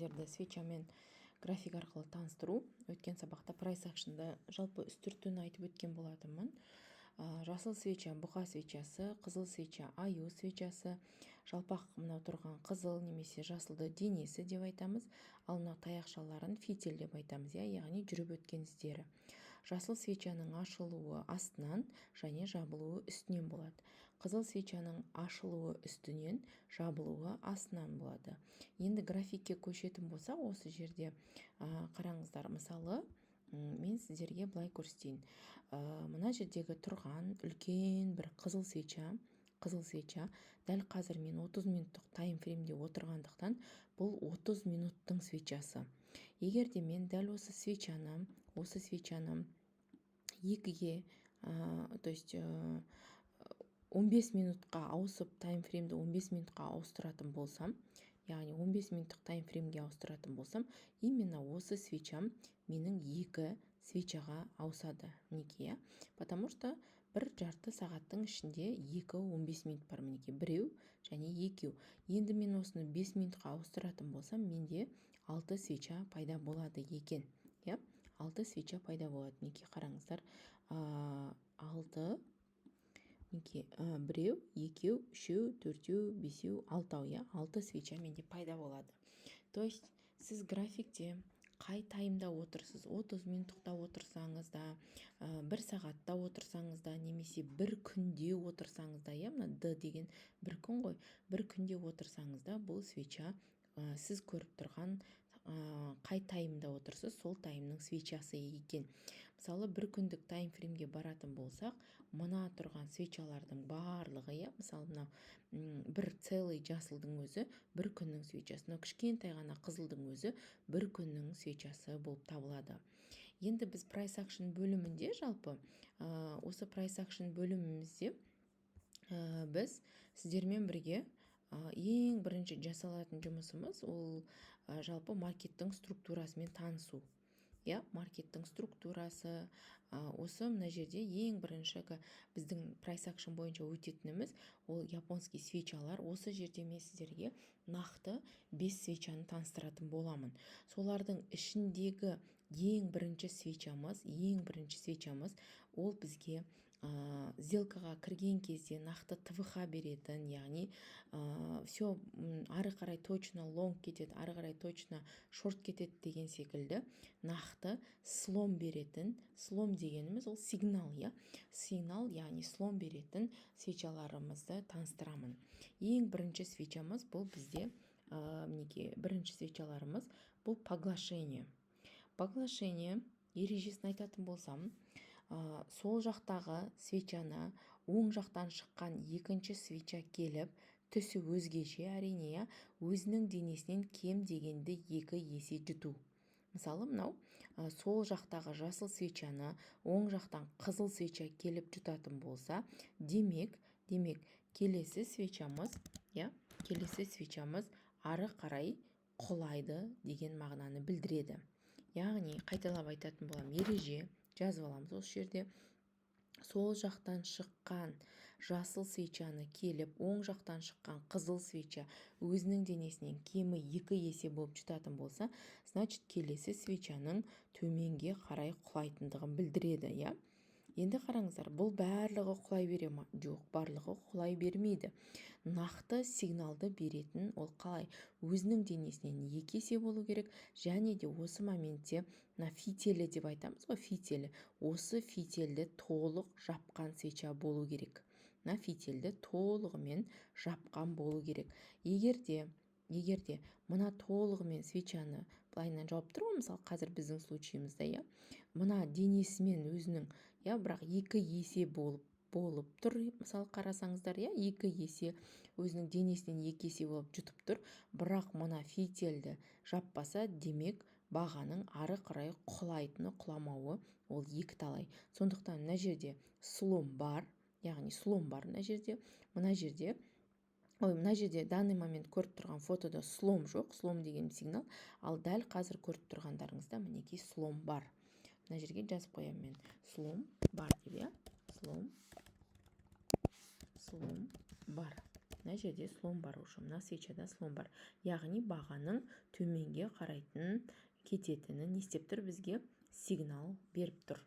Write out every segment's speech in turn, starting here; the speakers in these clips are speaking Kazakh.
сіздерді свечамен график арқылы таныстыру. Өткен сабақта прайс акшнда жалпы үстіртін айтып өткен болатынмын. Жасыл свеча бұқа свечасы, қызыл свеча аю свечасы, жалпақ мынау тұрған қызыл немесе жасылды денесі деп айтамыз, ал мынау таяқшаларын фитиль деп айтамыз, яғни жүріп өткен іздері. Жасыл свечаның ашылуы астынан және жабылуы үстінен болады. Қызыл свечаның ашылуы үстінен, жабылуы астынан болады. Енді графикке көшетін болса, осы жерде қараңыздар, мысалы мен сіздерге былай көрсетейін. Мына жердегі тұрған үлкен бір қызыл свеча, дәл қазір мен 30 минуттық таймфреймде отырғандықтан, бұл 30 минуттың свечасы. Егер де мен дәл осы свечаны екіге, то есть 15 минутқа ауысып, таймфреймді 15 минутқа ауыстыратын болсам, яғни 15 минуттық таймфреймге ауыстыратын болсам, именно осы свечам менің екі свечаға ауысады. Неге? Потому что бір жарты сағаттың ішінде 2-15 минут бар, мінеке, біреу және екеу. Енді мен осыны 5 минутқа ауыстыратын болсам, менде 6 свеча пайда болады екен. 6 свеча пайда болады. Мінеке, қараңыздар, 6, біреу, екеу, үшеу, төртеу, бесеу, алтау, 6 свеча менде пайда болады. То есть сіз графикте қай таймда отырсыз, 30 минуттықта отырсаңыз да, 1 сағатта отырсаңыз да, немесе бір күнде отырсаңыз да, мына D деген бір күн ғой, бір күнде отырсаңыз да, бұл свеча сіз көріп тұрған қай таймда отырсыз, сол таймның свечасы екен. Мысалы, бір күндік таймфреймге баратын болсақ, мына тұрған свечалардың барлығы, мысалы, мына бір целый жасылдың өзі бір күннің свечасы, мына кішкентай ғана қызылдың өзі бір күннің свечасы болып табылады. Енді біз прайс акшн бөлімінде, жалпы осы прайс акшн бөлімімізде біз сіздермен бірге ең бірінші жасалатын жұмысымыз ол жалпы маркеттің структурасымен танысу. Маркеттің структурасы, осы мына жерде ең бірінші біздің прайс акшн бойынша өтетініміз ол японский свечалар. Осы жерде мен сіздерге нақты 5 свечаны таныстыратын боламын. Солардың ішіндегі ең бірінші свечамыз ол бізге сделкаға кірген кезде нақты ТВХ беретін, яғни все ары қарай точно лонг кетеді, ары қарай точно шорт кетеді деген секілді нақты слом беретін, слом дегеніміз ол сигнал, сигнал, яғни слом беретін свечаларымызды таныстырамын. Ең бірінші свечамыз бұл бізде, бірінші свечаларымыз бұл поглашение. Поглашение ережесін айтатын болсам, сол жақтағы свечаны оң жақтан шыққан екінші свеча келіп, түсі өзгеше, әрине, өзінің денесінен кем дегенде 2 есе жұту. Мысалы, мынау сол жақтағы жасыл свечаны оң жақтан қызыл свеча келіп жұтатын болса, демек келесі свечамыз ары қарай құлайды деген мағынаны білдіреді. Яғни қайталап айтатын болам, ереже жазып аламыз осы жерде. Сол жақтан шыққан жасыл свечаны келіп, оң жақтан шыққан қызыл свеча өзінің денесінен кемі 2 есе болып жұтатын болса, значит, келесі свечаның төменге қарай құлайтындығын білдіреді, Енді қараңыздар, бұл барлығы құлай бере ма? Жоқ, барлығы құлай бермейді. Нақты сигналды беретін ол қалай? Өзінің денесінен 2 есе болу керек, және де осы моментте фителі деп айтамыз ғой, фителі. Осы фительді толық жапқан свеча болу керек. Фительді толығымен жапқан болу керек. Егер де мына толығымен свечаны былайынан жауып тұр ғой, мысалы, қазір біздің случайымызда, мына денесімен өзінің, бірақ 2 есе болып тұр, мысалы, қарасаңыздар, 2 есе өзінің денесінен 2 есе болып жұтып тұр, бірақ мына фительді жаппаса, демек бағаның ары қарай құлайтыны, құламауы ол 2 талай. Сондықтан мына жерде слом бар, яғни слом бар мына жерде. Мына жерде данный момент көріп тұрған фотода слом жоқ, слом деген сигнал, ал дәл қазір көріп тұрғандарыңызда мінекей слом бар. Мына жерге жазып қоям мен, слом бар деп, слом бар. мына жерде слом бар уже, мына свечада слом бар. Яғни бағаның төменге қарайтын кететіні не істеп тұр, бізге сигнал беріп тұр.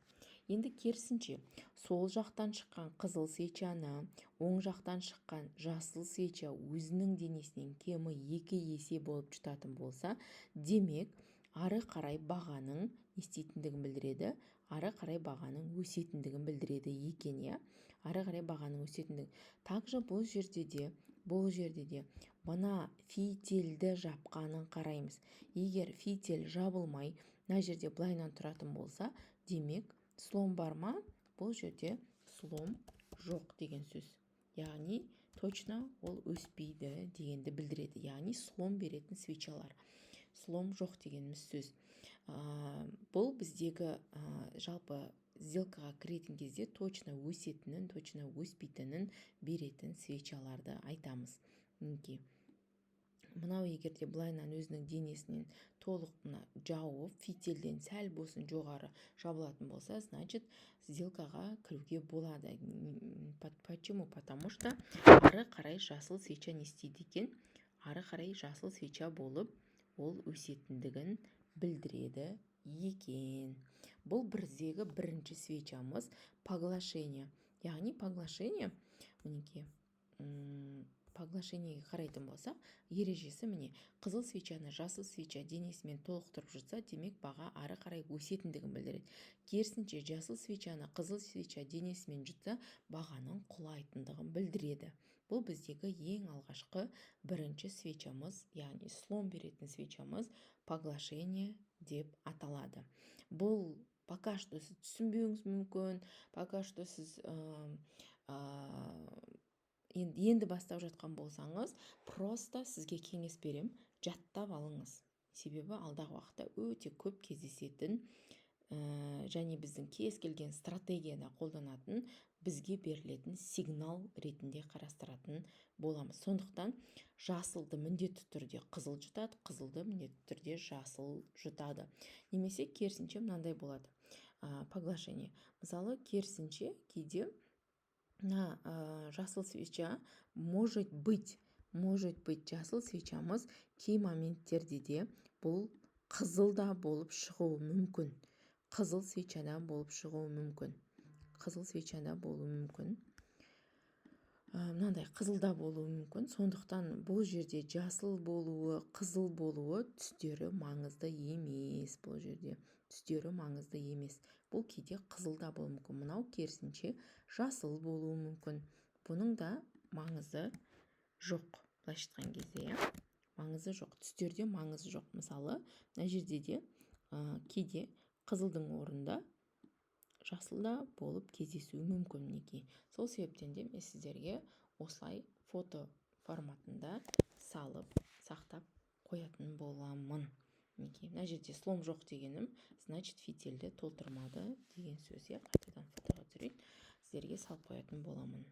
Енді керісінше, сол жақтан шыққан қызыл свечаны, оң жақтан шыққан жасыл свеча өзінің денесінен кемі 2 есе болып жұтатын болса, демек, ары қарай бағаның не істейтіндігін білдіреді, ары қарай бағаның өсетіндігін білдіреді екен, иә. Ары қарай бағаның өсетіндігін. Также бұл жерде де мына фитильді жапқанын қараймыз. Егер фитиль жабылмай, мына жерде былайынан тұратын болса, демек, слом бар ма? Бұл жерде слом жоқ деген сөз. Яғни, точно ол өспейді дегенді білдіреді. Яғни, слом беретін свечалар. Слом жоқ дегеніміз сөз. Бұл біздегі жалпы сделкаға кіретін кезде точно өсетінін, точно өспейтінін беретін свечаларды айтамыз. Мінекей. Мынау егерде былайынан өзінің денесінен толық жауып, фитильден сәл болсын жоғары жабылатын болса, значит, сделкаға кіруге болады. Почему? Потому что ары қарай жасыл свеча не істейді екен? Ары қарай жасыл свеча болып, ол өсетіндігін білдіреді екен. Бұл біздегі бірінші свечамыз поглашение. Яғни поглашение, мінекей, поглашениеге қарайтын болса, ережесі міне, қызыл свечаны жасыл свеча денесімен толықтырып жатса, демек баға ары қарай өсетіндігін білдіреді. Керісінше, жасыл свечаны қызыл свеча денесімен жұтса, бағаның құлайтындығын білдіреді. Бұл біздегі ең алғашқы бірінші свечамыз, яғни слом беретін свечамыз поглашение деп аталады. Бұл пока что сіз түсінбеуіңіз мүмкін, пока что сіз енді бастап жатқан болсаңыз, просто сізге кеңес берем, жаттап алыңыз. Себебі алдағы уақытта өте көп кездесетін және біздің кез келген стратегияда қолданатын, бізге берілетін сигнал ретінде қарастыратын боламыз. Сондықтан жасылды міндетті түрде қызыл жұтады, қызылды міндетті түрде жасыл жұтады. Немесе керісінше мынандай болады. Поглашение. Мысалы, керісінше кейде жасыл свеча может быть жасыл свечамыз кей моменттерде де бұл қызылда болып шығуы мүмкін. Қызыл свечада болып шығуы мүмкін. Қызыл свечада болуы мүмкін. Мынандай қызылда болуы мүмкін. Сондықтан бұл жерде жасыл болуы, қызыл болуы түстері маңызды емес. Бұл жерде түстері маңызды емес. Бұл кейде қызылда болуы мүмкін. Мынау керісінше жасыл болуы мүмкін. Бұның да маңызы жоқ. Былайша айтқан кезде, маңызы жоқ. Түстерде маңызы жоқ. Мысалы, мына жерде де кейде қызылдың орнында жасылда болып кездесуі мүмкін. Мінекей. Сол себептен де мен сіздерге осылай фото форматында салып, сақтап қоятын боламын. Мінекей. Мына жерде слом жоқ дегенім, значит, фитильді толтырмады деген сөз. Қайтадан фотоға түсірейін, сіздерге салып қоятын боламын.